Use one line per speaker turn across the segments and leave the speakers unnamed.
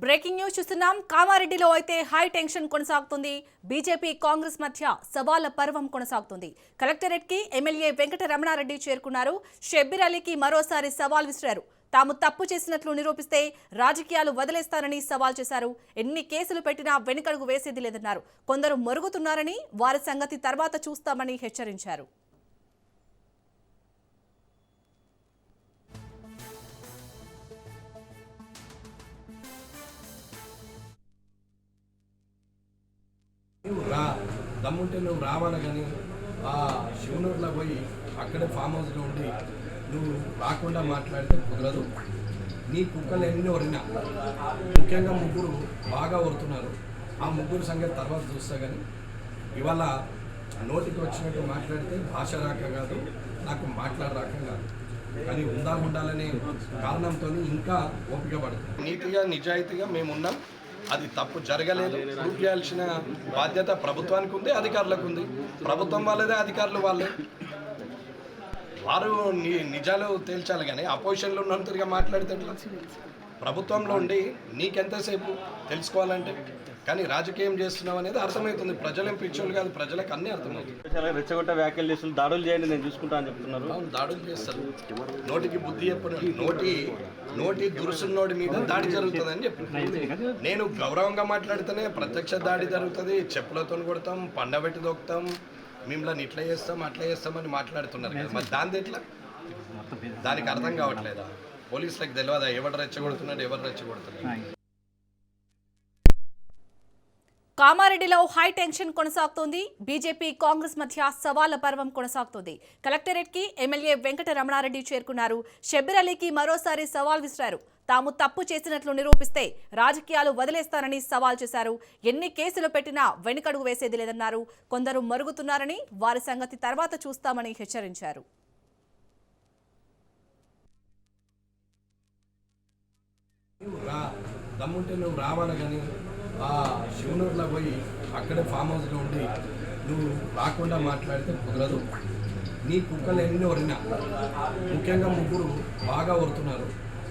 Breaking news చూస్తున్నాం. కామారెడ్డిలో అయితే హై టెన్షన్ కొనసాగుతుంది. బీజేపీ కాంగ్రెస్ మధ్య సవాళ్ల పర్వం కొనసాగుతుంది. కలెక్టరేట్ కి ఎమ్మెల్యే వెంకట రమణారెడ్డి చేరుకున్నారు. షబ్బీర్ అలీకి మరోసారి సవాల్ విసిరారు. తాము తప్పు చేసినట్లు నిరూపిస్తే రాజకీయాలు వదిలేస్తారని సవాల్ చేశారు. ఎన్ని కేసులు పెట్టినా వెనుకడుగు వేసేది లేదన్నారు. కొందరు మరుగుతున్నారని, వారి సంగతి తర్వాత చూస్తామని హెచ్చరించారు.
దమ్ముంటే నువ్వు రావాలి కానీ ఆ శివనూరులో పోయి అక్కడే ఫామ్ హౌస్లో ఉండి నువ్వు రాకుండా మాట్లాడితే కుదరదు. నీ కుక్కలు ఎన్ని ఒరినా, ముఖ్యంగా ముగ్గురు బాగా ఒరుతున్నారు. ఆ ముగ్గురు సంగతి తర్వాత చూస్తా. కానీ ఇవాళ నోటికి వచ్చినట్టు మాట్లాడితే భాష రాక కాదు, నాకు మాట్లాడరాక కాదు, కానీ ఉండాలనే కారణంతో ఇంకా ఓపిక పడుతుంది. నీతిగా నిజాయితీగా మేమున్నాం. అది తప్పు జరగలేదు. ప్రూవ్ చేయాల్సిన బాధ్యత ప్రభుత్వానికి ఉంది, అధికారులకు ఉంది. ప్రభుత్వం వాళ్ళదే, అధికారులు వాళ్ళే. వారు నిజాలు తేల్చాలి. కానీ అపోజిషన్లో ఉన్నంతగా మాట్లాడితే ప్రభుత్వంలో ఉండి నీకెంతసేపు తెలుసుకోవాలంటే, కానీ రాజకీయం చేస్తున్నావు అనేది అర్థమవుతుంది. ప్రజలేం పిచ్చోళ్ళు కాదు, ప్రజలకు అన్నీ అర్థమవుతుంది.
రెచ్చగొట్ట వ్యాఖ్యలు చేస్తున్నారు. దాడులు చేయండి, నేను చూసుకుంటా అని చెప్తున్నారు.
దాడులు చేస్తారు. నోటికి బుద్ధి చెప్పిన నోటి దురుసున్నోడి మీద దాడి జరుగుతుందని చెప్పి నేను గౌరవంగా మాట్లాడితేనే ప్రత్యక్ష దాడి జరుగుతుంది. చెప్పులతో కొడతాం, పండబెట్టి దొక్కుతాం, మిమ్మల్ని ఇట్లా చేస్తాం అట్లా చేస్తామని మాట్లాడుతున్నారు కదా. మరి దాని ఎట్లా? దానికి అర్థం కావట్లేదా? పోలీసులకు తెలియదా ఎవరు రెచ్చగొడుతున్నాడు, ఎవరు రెచ్చగొడుతున్నాడు?
కామారెడ్డిలో హై టెన్షన్ కొనసాగుతోంది. బీజేపీ కాంగ్రెస్ మధ్య సవాళ్ల పర్వం కొనసాగుతోంది. కలెక్టరేట్ కి ఎమ్మెల్యే వెంకట రమణారెడ్డి చేరుకున్నారు. షబ్బీర్ అలీకి మరోసారి సవాల్ విసిరారు. తాము తప్పు చేసినట్లు నిరూపిస్తే రాజకీయాలు వదిలేస్తారని సవాల్ చేశారు. ఎన్ని కేసులు పెట్టినా వెనుకడుగు వేసేది లేదన్నారు. కొందరు మరుగుతున్నారని, వారి సంగతి తర్వాత చూస్తామని హెచ్చరించారు.
దమ్ముంటే నువ్వు రావాలి కానీ ఆ శివనూరులో పోయి అక్కడే ఫామ్ హౌస్లో ఉండి నువ్వు రాకుండా మాట్లాడితే కుదరదు. నీ కుక్కలు ఎన్ని ఒరినా, ముఖ్యంగా ముగ్గురు బాగా ఒరుతున్నారు.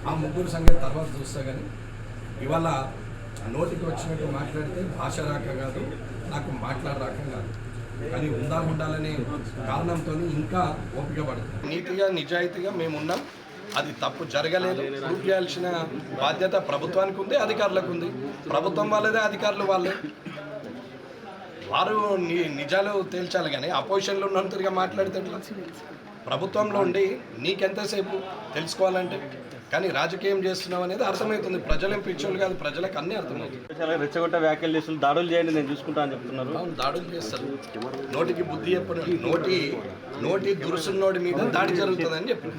ఆ ముగ్గురు సంగతి తర్వాత చూస్తా. కానీ ఇవాళ నోటికి వచ్చినట్టు మాట్లాడితే భాష రాక కాదు, నాకు మాట్లాడరాక కాదు, కానీ ఉండాలనే కారణంతో ఇంకా ఓపిక పడుతుంది. నీతిగా నిజాయితీగా మేమున్నాం. అది తప్పు జరగలేదు. ప్రూవ్ చేయాల్సిన బాధ్యత ప్రభుత్వానికి ఉంది, అధికారులకు ఉంది. ప్రభుత్వం వాళ్ళదే, అధికారులు వాళ్ళే. వారు నిజాలు తేల్చాలి. కానీ అపోజిషన్లో ఉన్నంతగా మాట్లాడితే ప్రభుత్వంలో ఉండి నీకెంతసేపు తెలుసుకోవాలంటే, కానీ రాజకీయం చేస్తున్నావు అనేది అర్థమవుతుంది. ప్రజలేం పిచ్చోళ్ళు కాదు, ప్రజలకు అన్నీ అర్థమవుతుంది.
రెచ్చగొట్ట వ్యాఖ్యలు చేస్తున్నారు. దాడులు చేయండి, నేను చూసుకుంటా అని చెప్తున్నారు.
దాడులు చేస్తారు. నోటికి బుద్ధి చెప్పిన నోటి దురుసున్నోడి మీద దాడి జరుగుతుందని చెప్పి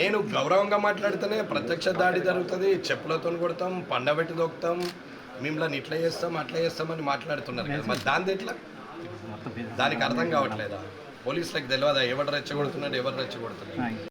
నేను గౌరవంగా మాట్లాడితేనే ప్రత్యక్ష దాడి జరుగుతుంది. చెప్పులతో కొడతాం, పండబెట్టి దొక్కుతాం, మిమ్మల్ని ఇట్లా చేస్తాం అట్లా చేస్తామని మాట్లాడుతున్నారు కదా. మరి దాని ఎట్లా? దానికి అర్థం కావట్లేదా? పోలీసులకు తెలియదా ఎవరు రెచ్చగొడుతున్నాడు, ఎవరు రెచ్చగొడుతున్నాడు?